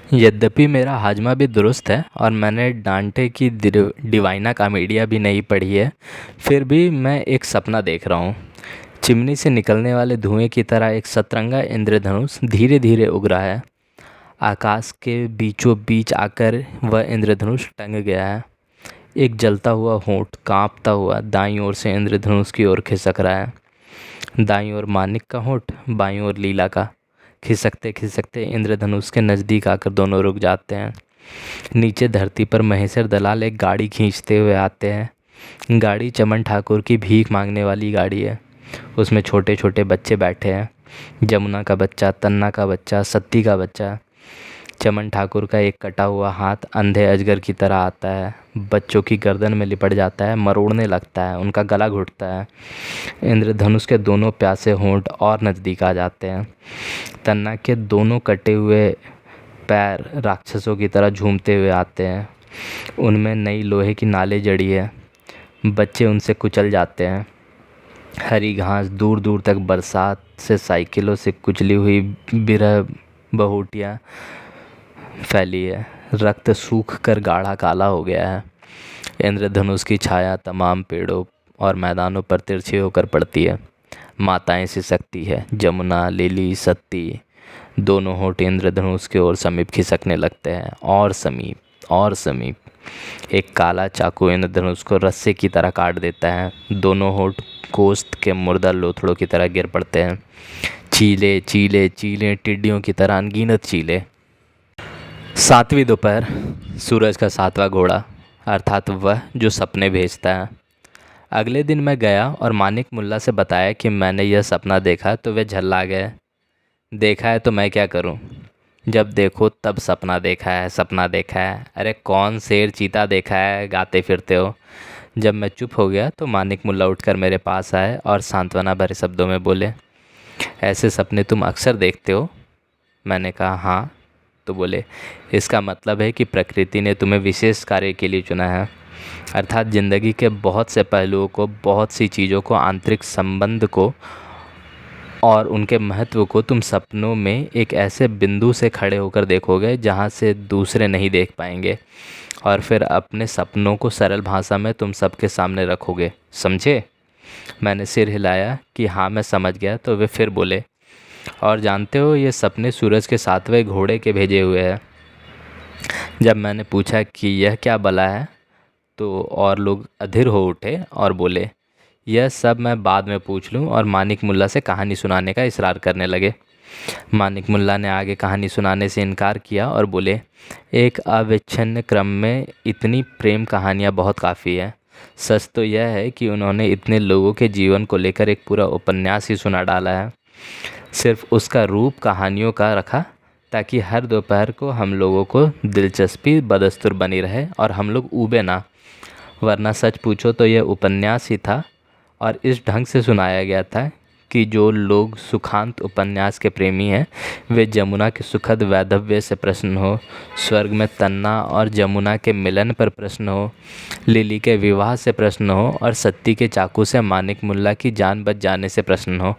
यद्यपि मेरा हाजमा भी दुरुस्त है और मैंने डांटे की डिवाइना कॉमेडिया भी नहीं पढ़ी है, फिर भी मैं एक सपना देख रहा हूँ। चिमनी से निकलने वाले धुएं की तरह एक सतरंगा इंद्रधनुष धीरे धीरे उग रहा है। आकाश के बीचों बीच आकर वह इंद्रधनुष टंग गया है। एक जलता हुआ होंठ कांपता हुआ दाईं ओर से इंद्रधनुष की ओर खिसक रहा है। दाईं ओर मानिक का होंठ, बाईं ओर लीला का। खिसकते खिसकते इंद्रधनुष के नज़दीक आकर दोनों रुक जाते हैं। नीचे धरती पर महेश्वर दलाल एक गाड़ी खींचते हुए आते हैं। गाड़ी चमन ठाकुर की भीख मांगने वाली गाड़ी है। उसमें छोटे छोटे बच्चे बैठे हैं। जमुना का बच्चा, तन्ना का बच्चा, सत्ती का बच्चा। चमन ठाकुर का एक कटा हुआ हाथ अंधे अजगर की तरह आता है, बच्चों की गर्दन में लिपट जाता है, मरोड़ने लगता है, उनका गला घुटता है। इंद्रधनुष के दोनों प्यासे होंठ और नज़दीक आ जाते हैं। तन्ना के दोनों कटे हुए पैर राक्षसों की तरह झूमते हुए आते हैं। उनमें नई लोहे की नालें जड़ी है। बच्चे उनसे कुचल जाते हैं। हरी घास दूर दूर तक बरसात से साइकिलों से कुचली हुई बिरह बहुटियाँ फैली है। रक्त सूख कर गाढ़ा काला हो गया है। इंद्रधनुष की छाया तमाम पेड़ों और मैदानों पर तिरछी होकर पड़ती है। माताएं सिसकती है। जमुना, लिली, सत्ती, दोनों होंठ इंद्रधनुष की ओर समीप खिसकने लगते हैं, और समीप और समीप। एक काला चाकू इंद्रधनुष को रस्से की तरह काट देता है। दोनों होंठ गोश्त के मुर्दा लोथड़ों की तरह गिर पड़ते हैं। चीले चीले चीले टिड्डियों की तरह अनगिनत चीले। सातवीं दोपहर। सूरज का सातवां घोड़ा, अर्थात वह जो सपने भेजता है। अगले दिन मैं गया और मानिक मुल्ला से बताया कि मैंने यह सपना देखा, तो वे झल्ला गए। देखा है तो मैं क्या करूं? जब देखो तब सपना देखा है, सपना देखा है। अरे कौन शेर चीता देखा है, गाते फिरते हो। जब मैं चुप हो गया तो मानिक मुल्ला उठकर मेरे पास आए और सांत्वना भरे शब्दों में बोले, ऐसे सपने तुम अक्सर देखते हो? मैंने कहा हाँ। तो बोले, इसका मतलब है कि प्रकृति ने तुम्हें विशेष कार्य के लिए चुना है। अर्थात ज़िंदगी के बहुत से पहलुओं को, बहुत सी चीज़ों को, आंतरिक संबंध को और उनके महत्व को तुम सपनों में एक ऐसे बिंदु से खड़े होकर देखोगे जहाँ से दूसरे नहीं देख पाएंगे, और फिर अपने सपनों को सरल भाषा में तुम सबके सामने रखोगे। समझे? मैंने सिर हिलाया कि हाँ मैं समझ गया। तो वे फिर बोले, और जानते हो ये सपने सूरज के सातवें घोड़े के भेजे हुए हैं। जब मैंने पूछा कि यह क्या बला है, तो और लोग अधीर हो उठे और बोले, यह सब मैं बाद में पूछ लूँ, और मानिक मुल्ला से कहानी सुनाने का इसरार करने लगे। मानिक मुल्ला ने आगे कहानी सुनाने से इनकार किया और बोले, एक अविच्छिन्न क्रम में इतनी प्रेम कहानियाँ बहुत काफ़ी है। सच तो यह है कि उन्होंने इतने लोगों के जीवन को लेकर एक पूरा उपन्यास ही सुना डाला है। सिर्फ उसका रूप कहानियों का रखा ताकि हर दोपहर को हम लोगों को दिलचस्पी बदस्तूर बनी रहे और हम लोग ऊबे ना। वरना सच पूछो तो यह उपन्यास ही था, और इस ढंग से सुनाया गया था कि जो लोग सुखांत उपन्यास के प्रेमी हैं वे जमुना के सुखद वैधव्य से प्रसन्न हो, स्वर्ग में तन्ना और जमुना के मिलन पर प्रश्न हो, लिली के विवाह से प्रश्न हो, और सत्ती के चाकू से मानिक मुल्ला की जान बच जाने से प्रश्न हो।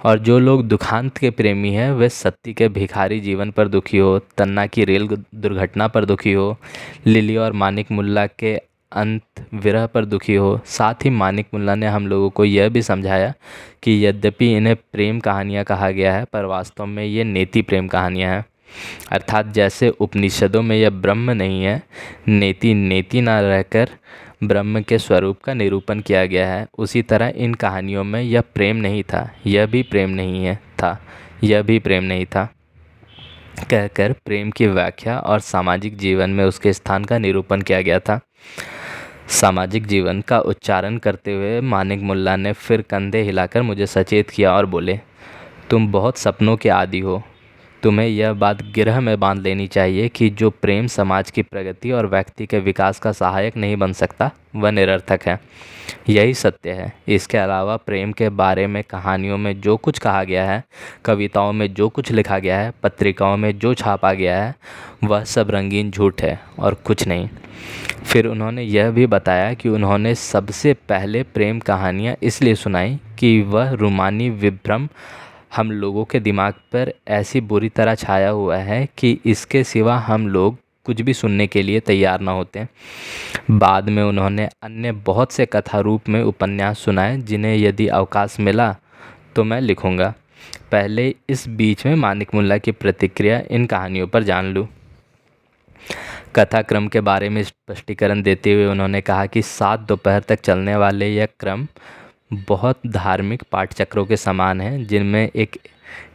और जो लोग दुखांत के प्रेमी हैं वे सत्ती के भिखारी जीवन पर दुखी हो, तन्ना की रेल दुर्घटना पर दुखी हो, लिली और मानिक मुल्ला के अंत विरह पर दुखी हो। साथ ही मानिक मुल्ला ने हम लोगों को यह भी समझाया कि यद्यपि इन्हें प्रेम कहानियाँ कहा गया है, पर वास्तव में ये नेति प्रेम कहानियाँ हैं। अर्थात जैसे उपनिषदों में यह ब्रह्म नहीं है, नेति नेति ना रहकर ब्रह्म के स्वरूप का निरूपण किया गया है, उसी तरह इन कहानियों में यह प्रेम नहीं था, यह भी प्रेम नहीं है था, यह भी प्रेम नहीं था कहकर प्रेम की व्याख्या और सामाजिक जीवन में उसके स्थान का निरूपण किया गया था। सामाजिक जीवन का उच्चारण करते हुए मानिक मुल्ला ने फिर कंधे हिलाकर मुझे सचेत किया और बोले, तुम बहुत सपनों के आदी हो। तुम्हें यह बात गिरह में बांध लेनी चाहिए कि जो प्रेम समाज की प्रगति और व्यक्ति के विकास का सहायक नहीं बन सकता वह निरर्थक है। यही सत्य है। इसके अलावा प्रेम के बारे में कहानियों में जो कुछ कहा गया है, कविताओं में जो कुछ लिखा गया है, पत्रिकाओं में जो छापा गया है, वह सब रंगीन झूठ है और कुछ नहीं। फिर उन्होंने यह भी बताया कि उन्होंने सबसे पहले प्रेम कहानियाँ इसलिए सुनाई कि वह रूमानी विभ्रम हम लोगों के दिमाग पर ऐसी बुरी तरह छाया हुआ है कि इसके सिवा हम लोग कुछ भी सुनने के लिए तैयार ना होते। बाद में उन्होंने अन्य बहुत से कथा रूप में उपन्यास सुनाए जिन्हें यदि अवकाश मिला तो मैं लिखूंगा। पहले इस बीच में मानिक मुल्ला की प्रतिक्रिया इन कहानियों पर जान लूँ। कथा क्रम के बारे में स्पष्टीकरण देते हुए उन्होंने कहा कि 7 दोपहर तक चलने वाले यह क्रम बहुत धार्मिक पाठचक्रों के समान है, जिनमें एक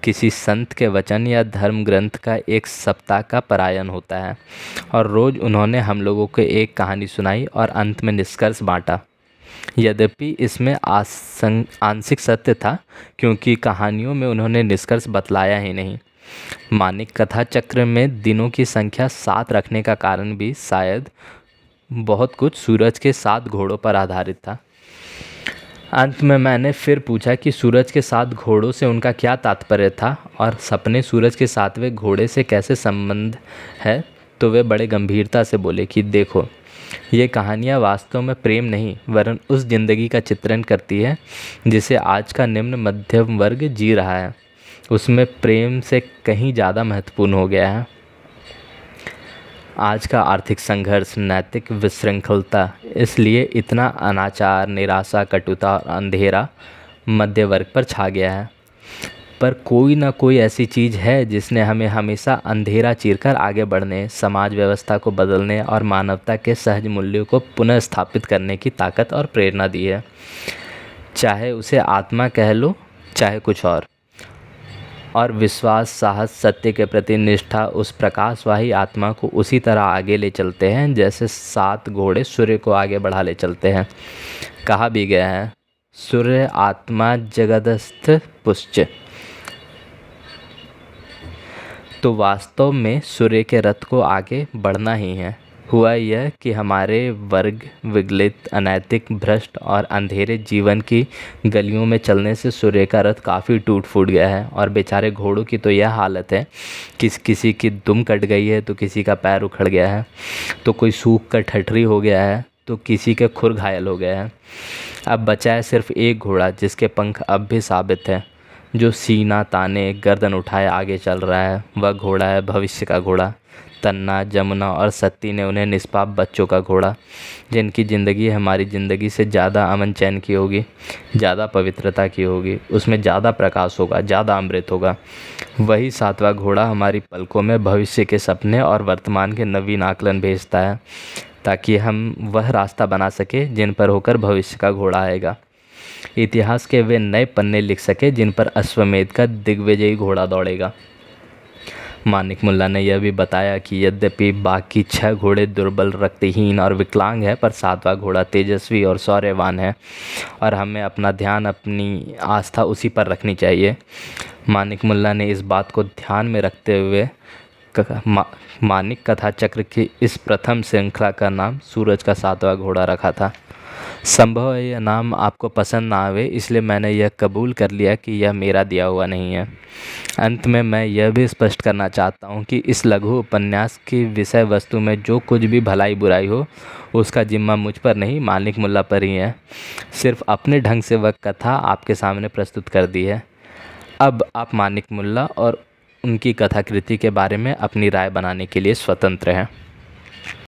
किसी संत के वचन या धर्म ग्रंथ का एक सप्ताह का पारायण होता है और रोज़ उन्होंने हम लोगों को एक कहानी सुनाई और अंत में निष्कर्ष बांटा। यद्यपि इसमें आंशिक सत्य था, क्योंकि कहानियों में उन्होंने निष्कर्ष बतलाया ही नहीं। मानिक कथा चक्र में दिनों की संख्या 7 रखने का कारण भी शायद बहुत कुछ सूरज के 7 घोड़ों पर आधारित था। अंत में मैंने फिर पूछा कि सूरज के 7 घोड़ों से उनका क्या तात्पर्य था और सपने सूरज के 7वें घोड़े से कैसे संबंध है, तो वे बड़े गंभीरता से बोले कि देखो, ये कहानियाँ वास्तव में प्रेम नहीं वरन उस ज़िंदगी का चित्रण करती है जिसे आज का निम्न मध्यम वर्ग जी रहा है। उसमें प्रेम से कहीं ज़्यादा महत्वपूर्ण हो गया है। आज का आर्थिक संघर्ष, नैतिक विशृंखलता, इसलिए इतना अनाचार, निराशा, कटुता और अंधेरा मध्य वर्ग पर छा गया है। पर कोई ना कोई ऐसी चीज़ है जिसने हमें हमेशा अंधेरा चीरकर आगे बढ़ने, समाज व्यवस्था को बदलने और मानवता के सहज मूल्यों को पुनः स्थापित करने की ताकत और प्रेरणा दी है। चाहे उसे आत्मा कह लो, चाहे कुछ और विश्वास, साहस, सत्य के प्रति निष्ठा उस प्रकाशवाही आत्मा को उसी तरह आगे ले चलते हैं जैसे 7 घोड़े सूर्य को आगे बढ़ा ले चलते हैं। कहा भी गया है, सूर्य आत्मा जगदस्थ पुष्ट। तो वास्तव में सूर्य के रथ को आगे बढ़ना ही है। हुआ यह कि हमारे वर्ग विगलित, अनैतिक, भ्रष्ट और अंधेरे जीवन की गलियों में चलने से सूर्य का रथ काफ़ी टूट फूट गया है और बेचारे घोड़ों की तो यह हालत है कि किसी की दुम कट गई है तो किसी का पैर उखड़ गया है, तो कोई सूख कर ठठरी हो गया है, तो किसी के खुर घायल हो गया है। अब बचा है सिर्फ एक घोड़ा जिसके पंख अब भी साबित है, जो सीना ताने गर्दन उठाए आगे चल रहा है। वह घोड़ा है भविष्य का घोड़ा। तन्ना, जमुना और सत्ती ने उन्हें निष्पाप बच्चों का घोड़ा, जिनकी ज़िंदगी हमारी ज़िंदगी से ज़्यादा अमन चैन की होगी, ज़्यादा पवित्रता की होगी, उसमें ज़्यादा प्रकाश होगा, ज़्यादा अमृत होगा। वही 7वां घोड़ा हमारी पलकों में भविष्य के सपने और वर्तमान के नवीन आकलन भेजता है, ताकि हम वह रास्ता बना सके जिन पर होकर भविष्य का घोड़ा आएगा। इतिहास के वे नए पन्ने लिख सके जिन पर अश्वमेध का दिग्विजयी घोड़ा दौड़ेगा। मानिक मुल्ला ने यह भी बताया कि यद्यपि बाकी 6 घोड़े दुर्बल, रक्तहीन और विकलांग हैं, पर 7वां घोड़ा तेजस्वी और शौर्यवान है और हमें अपना ध्यान, अपनी आस्था उसी पर रखनी चाहिए। मानिक मुल्ला ने इस बात को ध्यान में रखते हुए मानिक कथा चक्र की इस प्रथम श्रृंखला का नाम सूरज का 7वां घोड़ा रखा था। संभव है यह नाम आपको पसंद ना आवे, इसलिए मैंने यह कबूल कर लिया कि यह मेरा दिया हुआ नहीं है। अंत में मैं यह भी स्पष्ट करना चाहता हूँ कि इस लघु उपन्यास की विषय वस्तु में जो कुछ भी भलाई बुराई हो, उसका जिम्मा मुझ पर नहीं, मानिक मुल्ला पर ही है। सिर्फ अपने ढंग से वह कथा आपके सामने प्रस्तुत कर दी है। अब आप मानिक मुल्ला और उनकी कथाकृति के बारे में अपनी राय बनाने के लिए स्वतंत्र हैं।